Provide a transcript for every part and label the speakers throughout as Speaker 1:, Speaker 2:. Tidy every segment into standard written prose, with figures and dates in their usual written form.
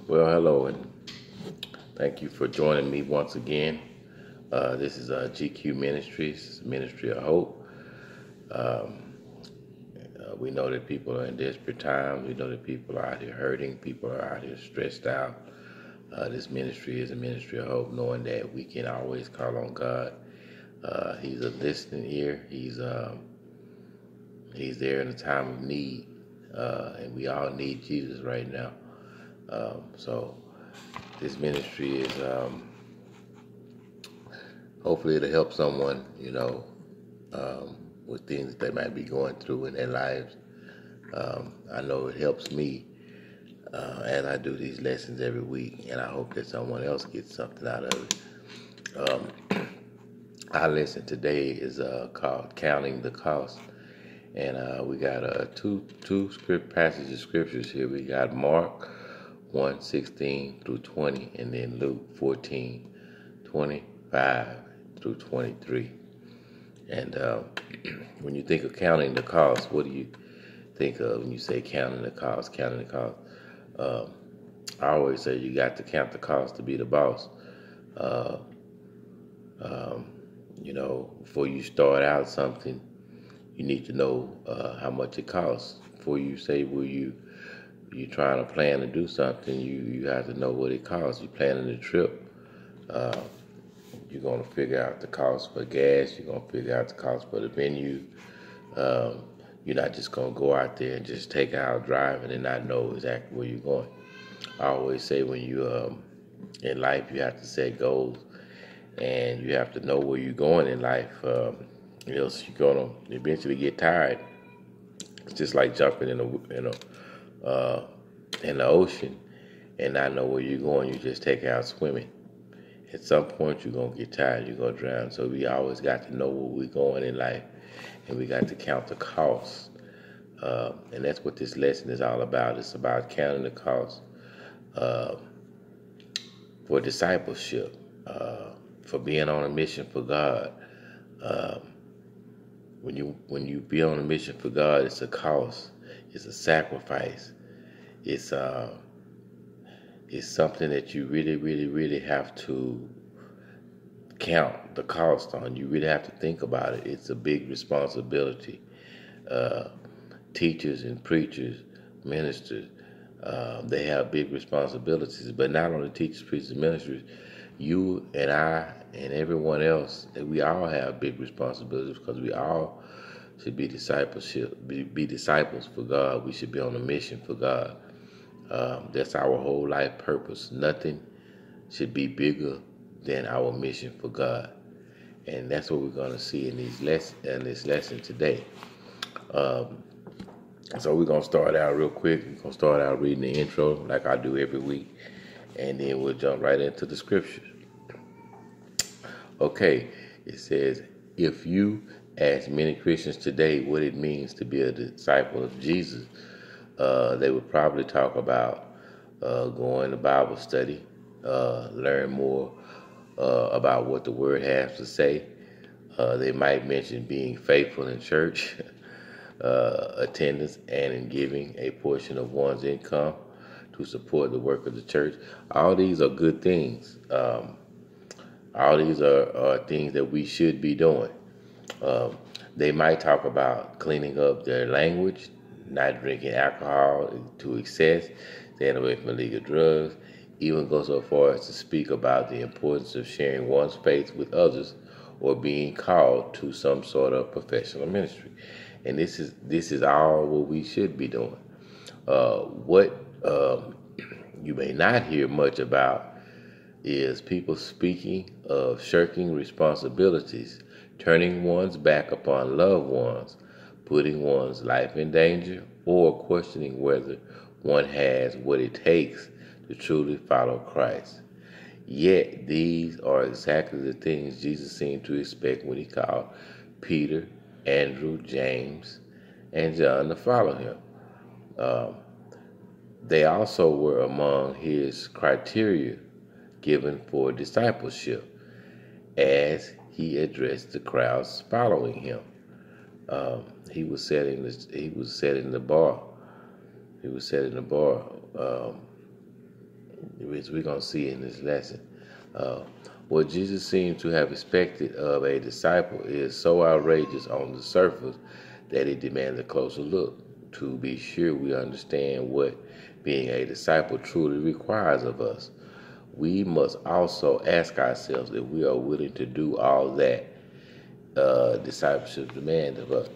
Speaker 1: Well, hello, and thank you for joining me once again. This is GQ Ministries, Ministry of Hope. Um, we know that people are in desperate times. We know that people are out here hurting. People are out here stressed out. This ministry is a ministry of hope, knowing that we can always call on God. He's a listening ear. He's there in a time of need, and we all need Jesus right now. So this ministry is hopefully it'll help someone, with things that they might be going through in their lives. I know it helps me as I do these lessons every week, and I hope that someone else gets something out of it. Um, our lesson today is called "Counting the Cost," and we got two script passages of scriptures here. We got Mark 1:16 through 20, and then Luke 14:25 through 23. And when you think of counting the cost, what do you think of when you say counting the cost? Counting the cost. Uh, I always say you got to count the cost to be the boss. Uh, um, before you start out something, you need to know how much it costs. Before you say, you trying to plan to do something, you have to know what it costs. You planning a trip. Uh, you're going to figure out the cost for gas. You're going to figure out the cost for the venue. Um, you're not just going to go out there and just take out driving and not know exactly where you're going. I always say when you in life, you have to set goals and you have to know where you're going in life. Else you're going to eventually get tired. It's just like jumping in the ocean and not know where you're going. You just take out swimming. At some point, you're going to get tired. You're going to drown. So we always got to know where we're going in life, and we got to count the costs. And that's what this lesson is all about. It's about counting the costs uh, for discipleship, for being on a mission for God. Um, when you be on a mission for God, it's a cost. It's a sacrifice. It's it's something that you really, really, really have to count the cost on. You really have to think about it. It's a big responsibility. Uh, Teachers and preachers, ministers, they have big responsibilities. But not only teachers, preachers, and ministers, you and I and everyone else, we all have big responsibilities because we all should be disciples for God. We should be on a mission for God. That's our whole life purpose. Nothing should be bigger than our mission for God, and that's what we're going to see in this lesson today. Um, so we're going to start out real quick. We're going to start out reading the intro like I do every week, and then we'll jump right into the scriptures. Okay, it says, if you ask many Christians today what it means to be a disciple of Jesus, they would probably talk about going to Bible study, learn more about what the Word has to say. They might mention being faithful in church, attendance, and in giving a portion of one's income to support the work of the church. All these are good things. All these are things that we should be doing. Um, they might talk about cleaning up their language, not drinking alcohol to excess, staying away from illegal drugs, even go so far as to speak about the importance of sharing one's faith with others or being called to some sort of professional ministry. And this is all what we should be doing. What you may not hear much about is people speaking of shirking responsibilities, turning one's back upon loved ones, putting one's life in danger, or questioning whether one has what it takes to truly follow Christ. Yet these are exactly the things Jesus seemed to expect when he called Peter, Andrew, James, and John to follow him. Um, they also were among his criteria given for discipleship as he addressed the crowds following him. He was setting the bar. He was setting the bar. which we're going to see in this lesson. Uh, what Jesus seems to have expected of a disciple is so outrageous on the surface that it demands a closer look to be sure we understand what being a disciple truly requires of us. We must also ask ourselves if we are willing to do all that discipleship demands of us.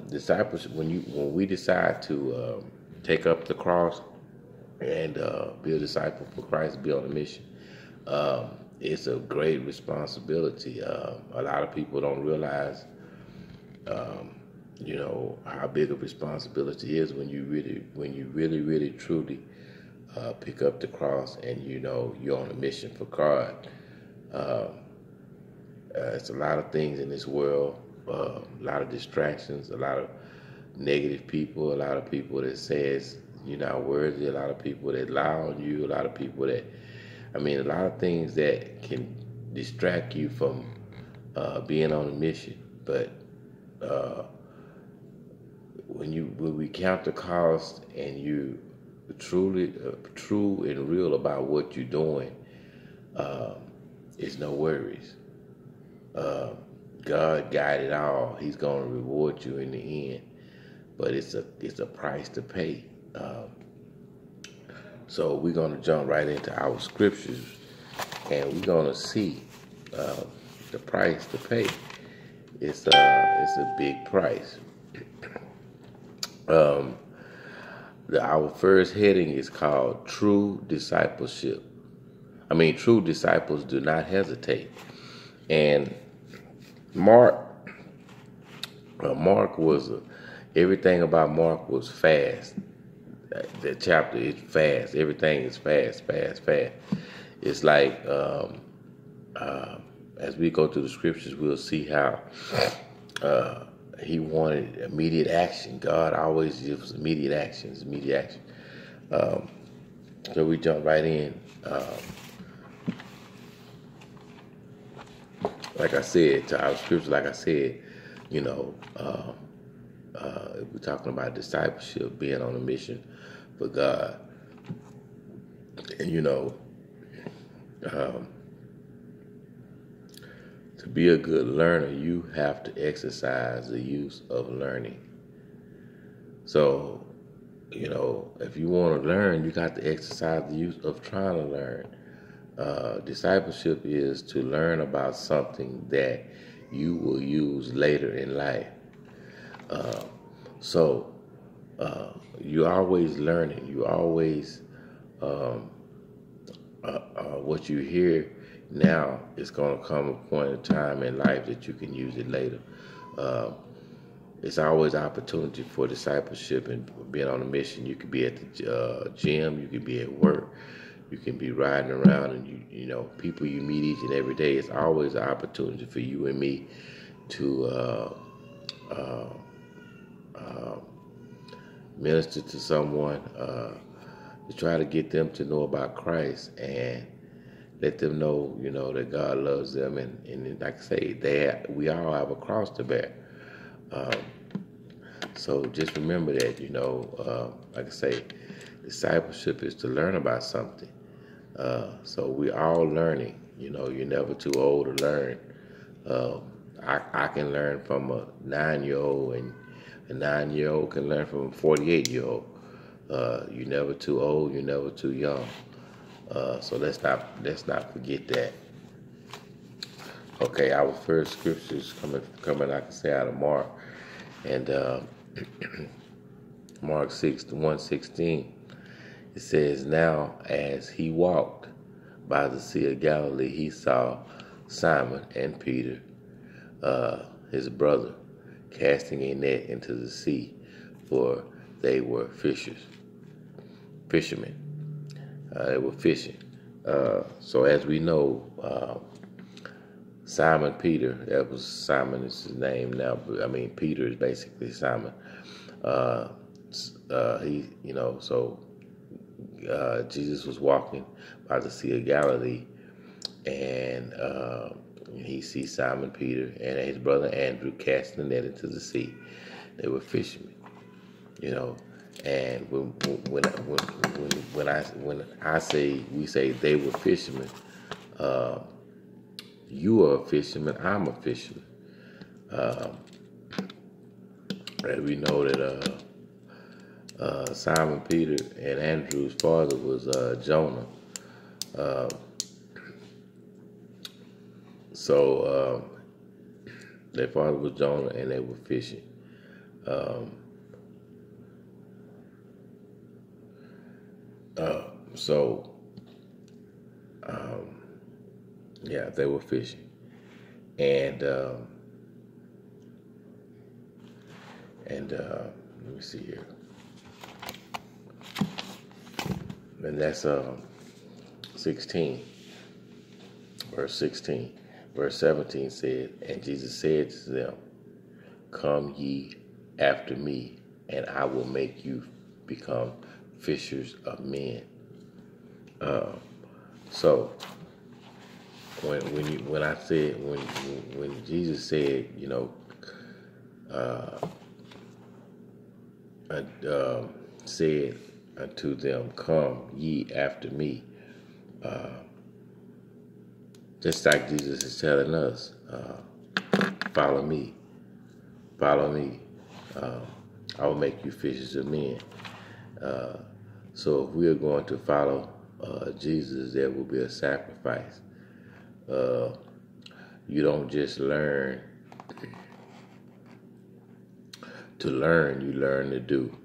Speaker 1: Discipleship, when we decide to take up the cross and be a disciple for Christ, be on a mission, it's a great responsibility. A lot of people don't realize, how big a responsibility is when you really, truly pick up the cross and you're on a mission for God. It's a lot of things in this world, a lot of distractions, a lot of negative people, a lot of people that says you're not worthy, a lot of people that lie on you, a lot of people that, a lot of things that can distract you from being on a mission. But when we count the cost and you truly true and real about what you're doing, it's no worries. God got it all. He's going to reward you in the end, but it's a price to pay. So we're going to jump right into our scriptures, and we're going to see the price to pay. It's a big price. Our first heading is called True Discipleship. True disciples do not hesitate. And Mark was everything about Mark was fast. That chapter is fast. Everything is fast. It's like as we go through the scriptures, we'll see how he wanted immediate action. God always gives immediate action. So we jump right in. Like I said, to our scripture, we're talking about discipleship, being on a mission for God. And, to be a good learner, you have to exercise the use of learning. So, if you want to learn, you got to exercise the use of trying to learn. Discipleship is to learn about something that you will use later in life. So you're always learning. You always what you hear now is going to come a point in time in life that you can use it later. It's always opportunity for discipleship and being on a mission. You could be at the gym. You could be at work. You can be riding around, and people you meet each and every day. It's always an opportunity for you and me to minister to someone, to try to get them to know about Christ and let them know, that God loves them. And like I say, we all have a cross to bear. So just remember that, like I say, discipleship is to learn about something. So we're all learning. You're never too old to learn. I can learn from a 9-year-old, and a 9-year-old can learn from a 48-year-old. You're never too old. You're never too young. So let's not forget that. Okay, our first scripture is coming, I can say, out of Mark, and Mark 6:1-16. It says, "Now as he walked by the Sea of Galilee, he saw Simon and Peter, his brother, casting a net into the sea, for they were fishermen. They were fishing. So as we know, Simon Peter, that was Simon is his name now, but Peter is basically Simon. Jesus was walking by the Sea of Galilee, and he sees Simon Peter and his brother Andrew casting the net into the sea. They were fishermen, And when I say we say they were fishermen, uh, you are a fisherman, I'm a fisherman. And we know that Simon Peter and Andrew's father was Jonah. Uh, so their father was Jonah, and they were fishing. Um, so yeah, they were fishing, and let me see here, and that's 16, verse 16. Verse 17 said, and Jesus said to them, come ye after me, and I will make you become fishers of men. So when Jesus said, said unto them, come ye after me, just like Jesus is telling us, follow me, follow me. I will make you fishers of men. So if we are going to follow Jesus, there will be a sacrifice. You don't just learn to learn, you learn to do.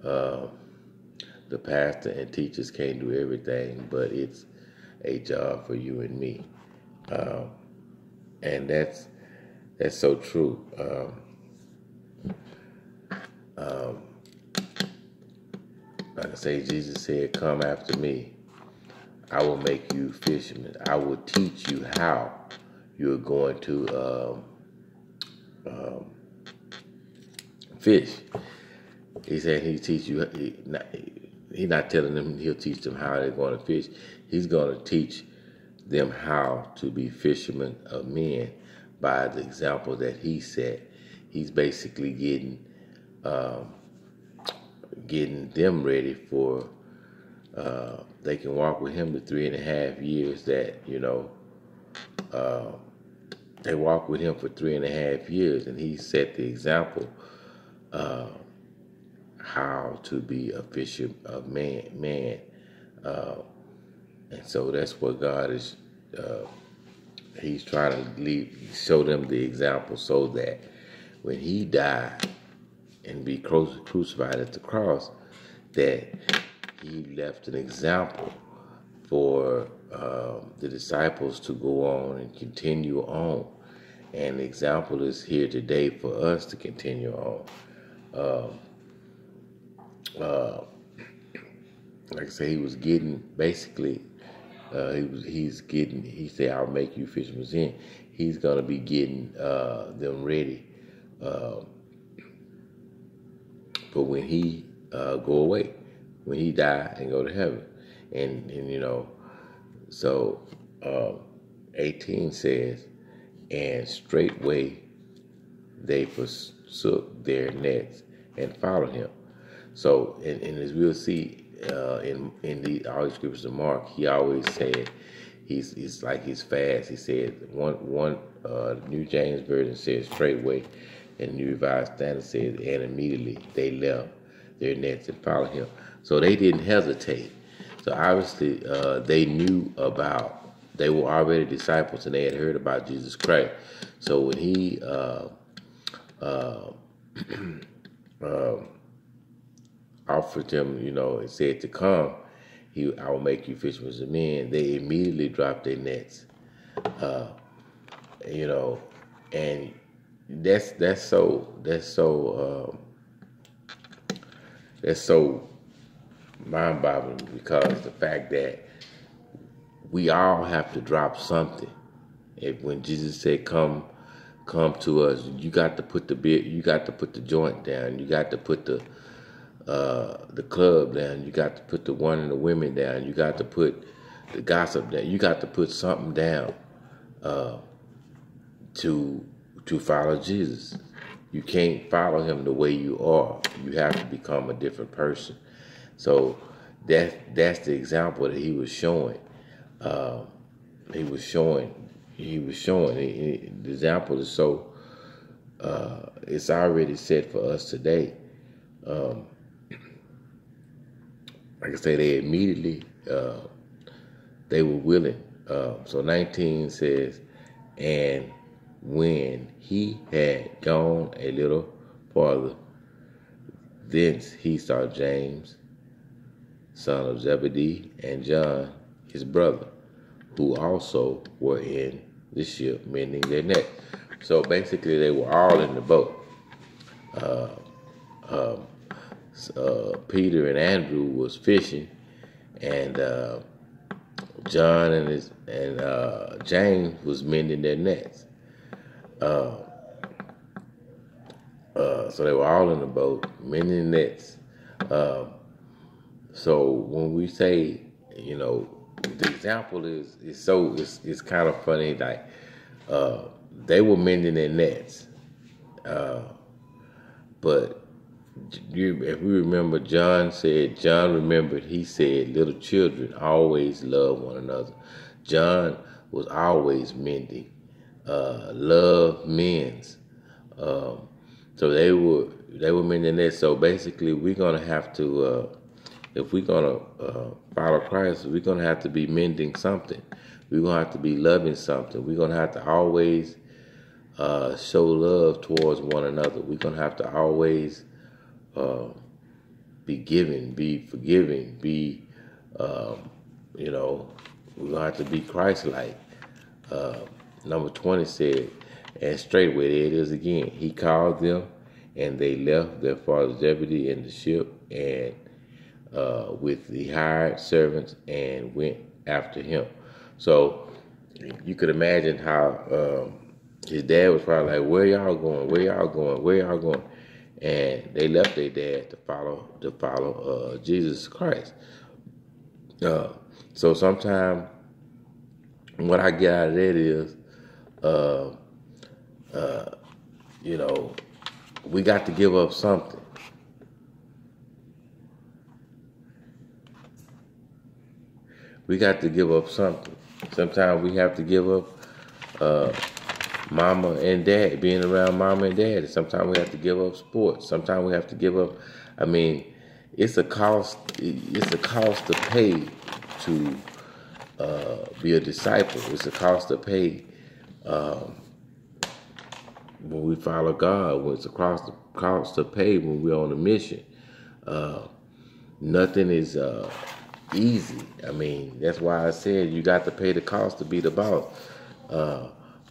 Speaker 1: The pastor and teachers can't do everything, but it's a job for you and me. And that's so true. Like I say, Jesus said, come after me. I will make you fishermen. I will teach you how you're going to fish. He said he teach you. He's not telling them he'll teach them how they're going to fish. He's going to teach them how to be fishermen of men by the example that he set. He's basically getting them ready for they can walk with him the 3.5 years that they walked with him for 3.5 years, and he set the example how to be a fisher of man. And so that's what God is. He's trying to show them the example, so that when he died and be crucified at the cross, that he left an example for the disciples to go on and continue on. And the example is here today for us to continue on. Like I say, he was getting basically. He said, I'll make you fishermen of men. He's going to be getting them ready for when he go away, when he die and go to heaven. And so 18 says, and straightway they forsook their nets and followed him. So, and as we'll see in all the scriptures of Mark, he always said he's like he's fast. He said one New James Version says straightway, and New Revised Standard says, and immediately they left their nets and followed him. So they didn't hesitate. So obviously they knew about. They were already disciples, and they had heard about Jesus Christ. So when he offered them, and said to come, I will make you fishermen of men, they immediately dropped their nets. And that's so mind-boggling, because the fact that we all have to drop something. When Jesus said, "Come to us," you got to put you got to put the joint down. You got to put the club down. You got to put the one and the women down. You got to put the gossip down. You got to put something down to follow Jesus. You can't follow him the way you are. You have to become a different person. So that's the example that he was showing. Uh, he was showing. He was showing. The example is so. It's already set for us today. Um, like I say, they immediately they were willing. So 19 says, and when he had gone a little farther, thence he saw James, son of Zebedee, and John, his brother, who also were in the ship mending their net. So basically, they were all in the boat. Uh, um, Peter and Andrew was fishing, and John and James was mending their nets. So they were all in the boat mending nets. So when we say, the example is kind of funny. Like they were mending their nets, but if we remember, John remembered, he said, little children always love one another. John was always mending, love men's. So they were mending that. So basically, we're gonna have to, if we're gonna follow Christ, we're gonna have to be mending something. We're gonna have to be loving something. We're gonna have to always show love towards one another. We're gonna have to always be giving, be forgiving, be, we're gonna have to be Christ-like. Number 20 said, and straightway there it is again. He called them, and they left their father Zebedee in the ship, and with the hired servants, and went after him. So you could imagine how his dad was probably like, "Where y'all going? Where y'all going? Where y'all going?" And they left their dad to follow Jesus Christ. So sometimes what I get out of that is, we got to give up something. We got to give up something. Sometimes we have to give up mama and dad, being around mama and dad. Sometimes we have to give up sports. Sometimes we have to give up. I mean, it's a cost. It's a cost to pay to be a disciple. It's a cost to pay when we follow God. It's a cost to pay when we're on a mission. Nothing is easy. I mean, that's why I said you got to pay the cost to be the boss.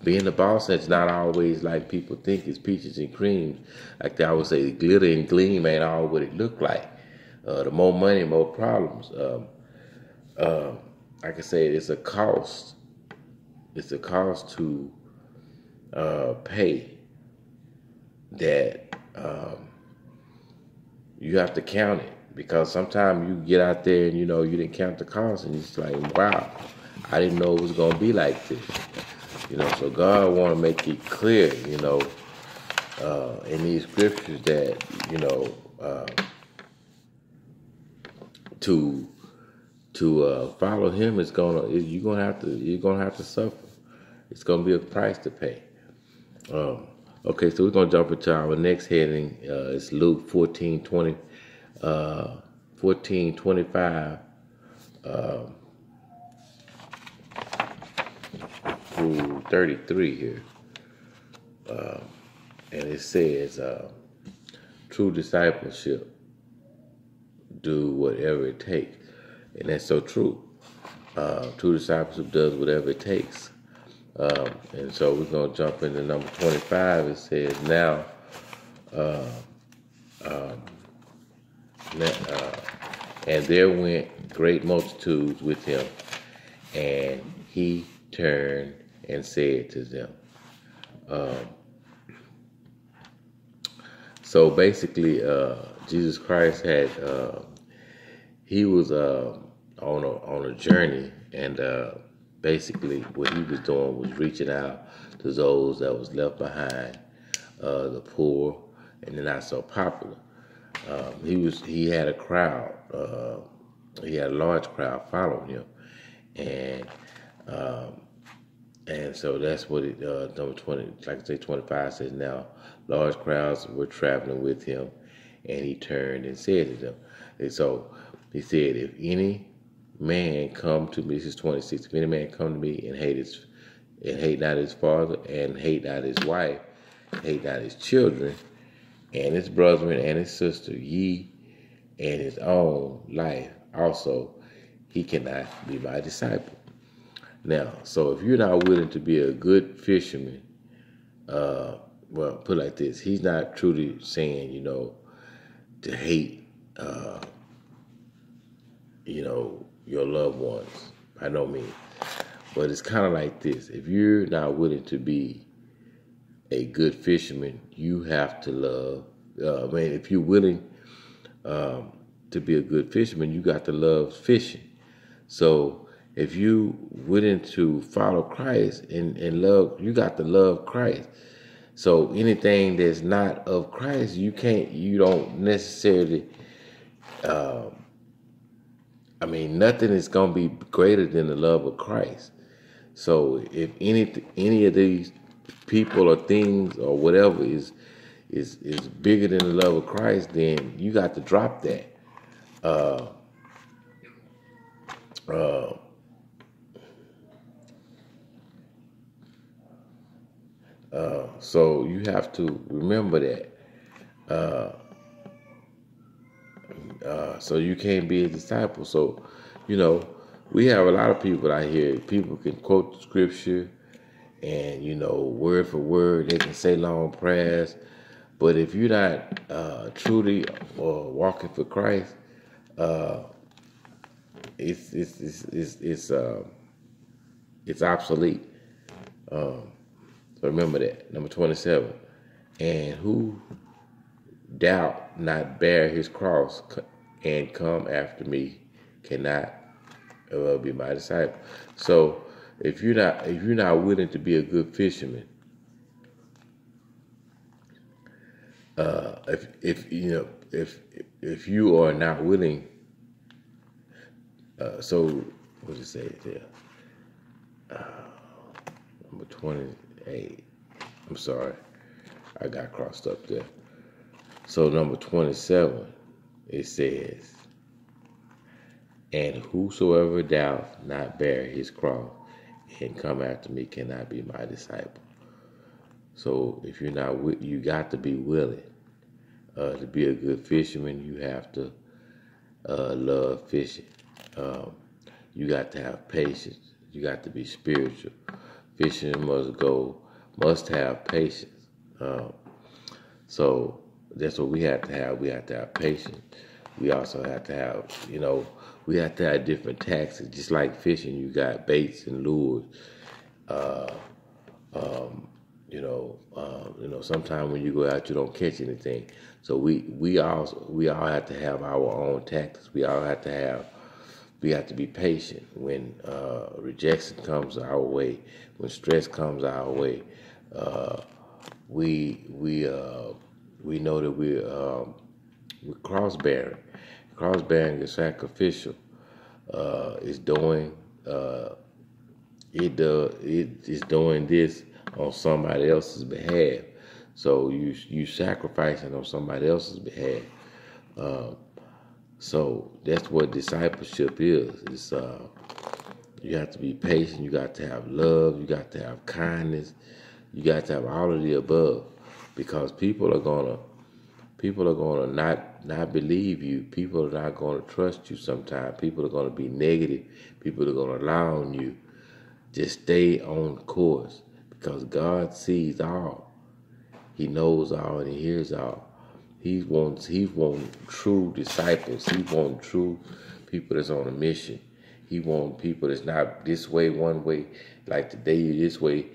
Speaker 1: Being the boss, it's not always like people think it's peaches and cream. Like they always say, glitter and gleam ain't all what it look like. The more money, more problems. Like I said, it's a cost. It's a cost to pay that you have to count it, because sometimes you get out there and you didn't count the cost, and it's like, wow, I didn't know it was gonna be like this. So God want to make it clear, in these scriptures that to follow Him is you're gonna have to suffer. It's gonna be a price to pay. Okay, so we're gonna jump into our next heading. It's Luke 14:20, 14:25 through 33 here, and it says, "True discipleship, do whatever it takes," and that's so true. True discipleship does whatever it takes. And so we're going to jump into number 25. It says, now, and there went great multitudes with him, and he turned and said to them. So basically, Jesus Christ had, he was on a journey, and basically what he was doing was reaching out to those that was left behind, the poor, and the not so popular. He had a crowd. He had a large crowd following him, and um, and so that's what it, number 20, like I say, 25 says, now large crowds were traveling with him, and he turned and said to them. And so he said, if any man come to me, this is 26, if any man come to me and hate not his father, and hate not his wife, hate not his children, and his brethren and his sister, ye and his own life also, he cannot be my disciple. Now, so if you're not willing to be a good fisherman, well, put it like this, he's not truly saying, to hate, your loved ones, by no means. But it's kind of like this. If you're not willing to be a good fisherman, you have to love, if you're willing to be a good fisherman, you got to love fishing. So if you willing to follow Christ and love, you got to love Christ. So anything that's not of Christ, you don't necessarily, nothing is going to be greater than the love of Christ. So if any of these people or things or whatever is bigger than the love of Christ, then you got to drop that. So you have to remember that. So you can't be a disciple. So, we have a lot of people out here. People can quote the scripture and, word for word. They can say long prayers. But if you're not truly walking for Christ, it's obsolete. So remember that. Number 27. And who doubt not bear his cross and come after me cannot be my disciple. So if you're not willing to be a good fisherman, if you are not willing, so what does it say there? Number 28. I'm sorry, I got crossed up there. So number 27, it says, and whosoever doth not bear his cross and come after me cannot be my disciple. So if you're not, you got to be willing to be a good fisherman. You have to love fishing. You got to have patience. You got to be spiritual. Fishing must have patience. So that's what we have to have. We have to have patience. We also have to have, we have to have different tactics. Just like fishing, you got baits and lures. Sometimes when you go out, you don't catch anything. So we all have to have our own tactics. We have to be patient when rejection comes our way, when stress comes our way. We know that we're cross-bearing. Cross-bearing is sacrificial. It's doing it's doing this on somebody else's behalf. So you sacrificing on somebody else's behalf. So that's what discipleship is. It's you have to be patient. You got to have love. You got to have kindness. You got to have all of the above, because people are gonna not believe you. People are not gonna trust you sometimes. People are gonna be negative. People are gonna lie on you. Just stay on course, because God sees all. He knows all and he hears all. He wants true disciples. He wants true people that's on a mission. He wants people that's not this way, one way, like today you're this way,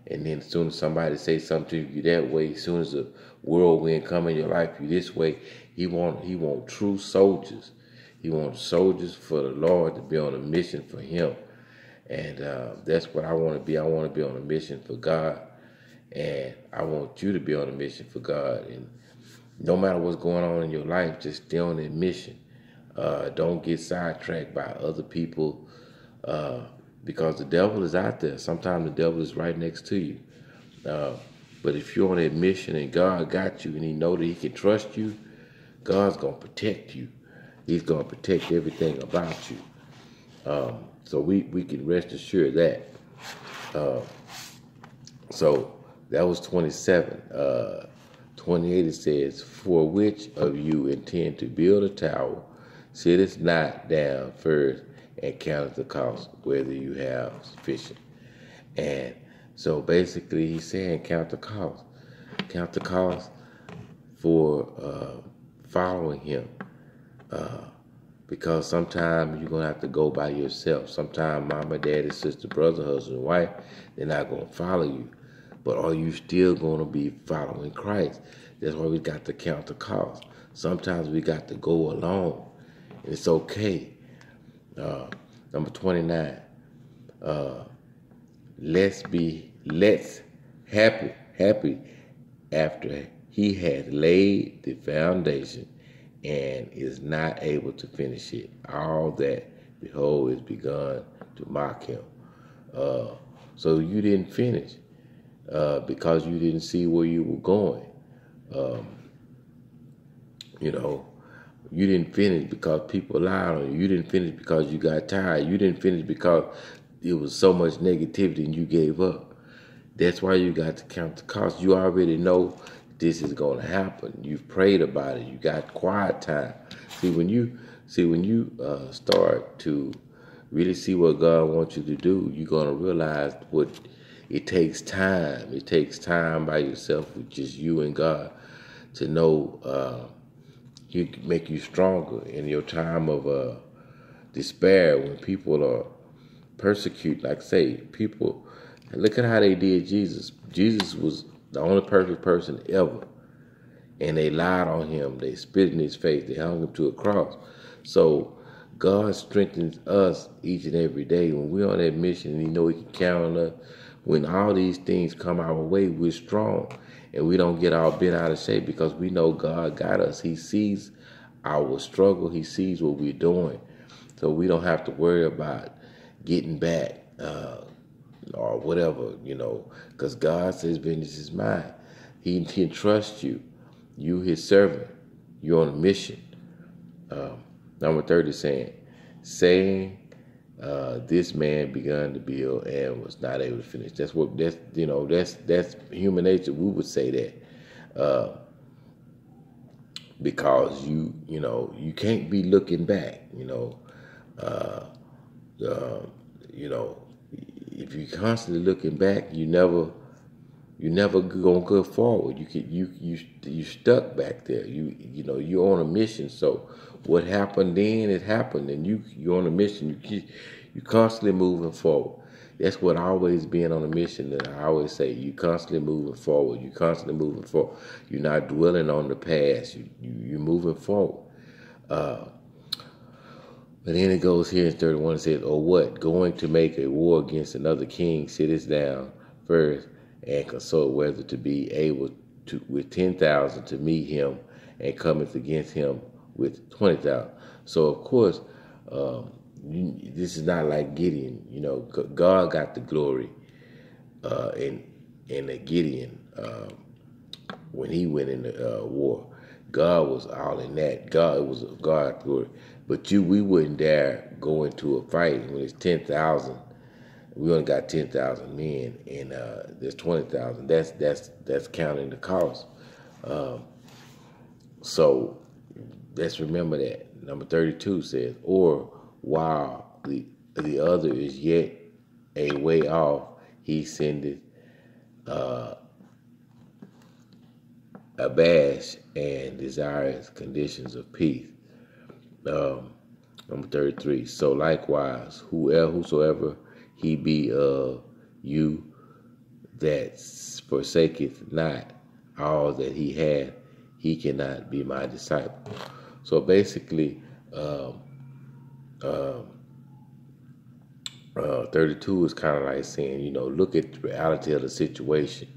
Speaker 1: and then as soon as somebody say something to you that way, as soon as a whirlwind come in your life, you this way. He want true soldiers. He wants soldiers for the Lord to be on a mission for him. And that's what I want to be. I want to be on a mission for God. And I want you to be on a mission for God. And no matter what's going on in your life, just stay on that mission. Don't get sidetracked by other people uh, because the devil is out there. Sometimes the devil is right next to you. Uh, but if you're on that mission and God got you and he know that he can trust you, God's going to protect you. He's going to protect everything about you. So we can rest assured that. Uh, so that was 27. 28 it says, for which of you intend to build a tower, sitteth not down first and counteth the cost, whether you have sufficient. And so basically he's saying count the cost. Count the cost for following him. Because sometimes you're going to have to go by yourself. Sometimes mama, daddy, sister, brother, husband, wife, they're not going to follow you. But are you still going to be following Christ? That's why we got to count the cost. Sometimes we got to go alone. And it's okay. Number 29. Let's happy after he had laid the foundation and is not able to finish it. All that, behold, is begun to mock him. So you didn't finish because you didn't see where you were going. You know, you didn't finish because people lied on you. You didn't finish because you got tired. You didn't finish because it was so much negativity and you gave up. That's why you got to count the cost. You already know this is going to happen. You've prayed about it. You got quiet time. See, when you start to really see what God wants you to do, you're going to realize what it takes time. It takes time by yourself with just you and God to know He make you stronger in your time of despair when people are persecuted. Like say, people, look at how they did Jesus. Jesus was the only perfect person ever. And they lied on him. They spit in his face. They hung him to a cross. So God strengthens us each and every day. When we're on that mission and he know he can count on us, when all these things come our way, we're strong. And we don't get all bent out of shape because we know God got us. He sees our struggle. He sees what we're doing. So we don't have to worry about getting back or whatever, because God says vengeance is mine. He can trust you. You his servant. You're on a mission. Number 30 saying this man begun to build and was not able to finish. That's human nature. We would say that because you can't be looking back. If you're constantly looking back, you never gonna go forward. You stuck back there. You're on a mission. So what happened then, it happened, and you're on a mission. You constantly moving forward. That's what always being on a mission. That I always say, you constantly moving forward. You constantly moving forward. You're not dwelling on the past. You're moving forward. But then it goes here in 31, it says, or what? Going to make a war against another king, sitteth down first and consult whether to be able to with 10,000 to meet him and cometh against him with 20,000. So of course, this is not like Gideon. God got the glory in the Gideon when he went into war. God was all in that. It was God's glory. But we wouldn't dare go into a fight when it's 10,000. We only got 10,000 men, and there's 20,000. That's counting the cost. So let's remember that. Number 32 says, or while the other is yet a way off, he sendeth Abash and desires conditions of peace. Number 33. So likewise, whosoever he be of you that forsaketh not all that he had, he cannot be my disciple. So basically, 32 is kind of like saying, look at the reality of the situation.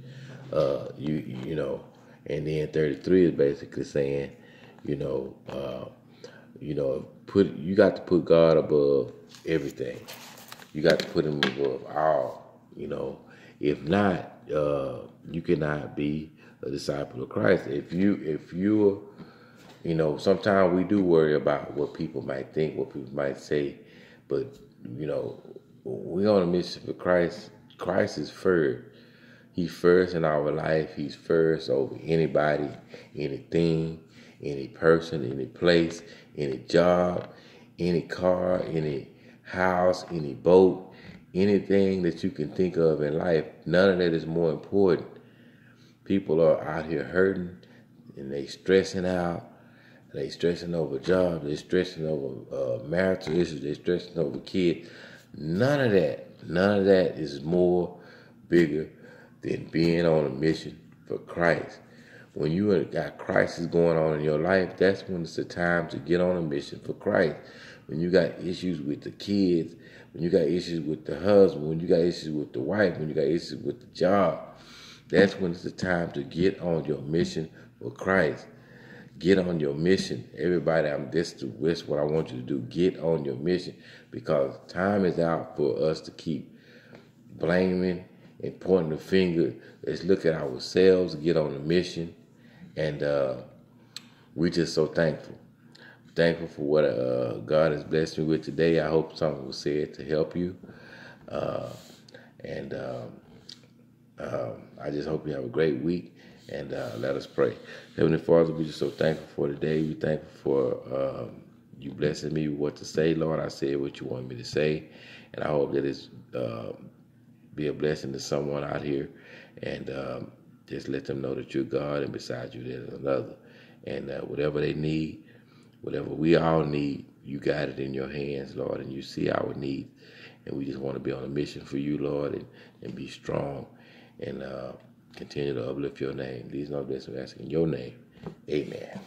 Speaker 1: You know, and then 33 is basically saying, you know, you got to put God above everything. You got to put him above all. You know, if not, you cannot be a disciple of Christ. If you're, sometimes we do worry about what people might think, what people might say, but you know, we're on a mission for Christ. Christ is first. He's first in our life. He's first over anybody, anything, any person, any place, any job, any car, any house, any boat, anything that you can think of in life. None of that is more important. People are out here hurting and they stressing out. They stressing over jobs. They stressing over marital issues. They stressing over kids. None of that is more bigger than being on a mission for Christ. When you got crisis going on in your life, that's when it's the time to get on a mission for Christ. When you got issues with the kids, when you got issues with the husband, when you got issues with the wife, when you got issues with the job, that's when it's the time to get on your mission for Christ. Get on your mission. Everybody, this is what I want you to do. Get on your mission, because time is out for us to keep blaming and pointing the finger. Let's look at ourselves, get on the mission, and we're just so thankful. Thankful for what God has blessed me with today. I hope something was said to help you. And I just hope you have a great week. And let us pray. Heavenly Father, we're just so thankful for today. We're thankful for you blessing me with what to say, Lord. I said what you want me to say. And I hope that it's be a blessing to someone out here. And just let them know that you're God, and beside you there's another. And whatever they need, whatever we all need, you got it in your hands, Lord, and you see our needs. And we just want to be on a mission for you, Lord, and be strong and continue to uplift your name. These are blessings we ask in your name. Amen.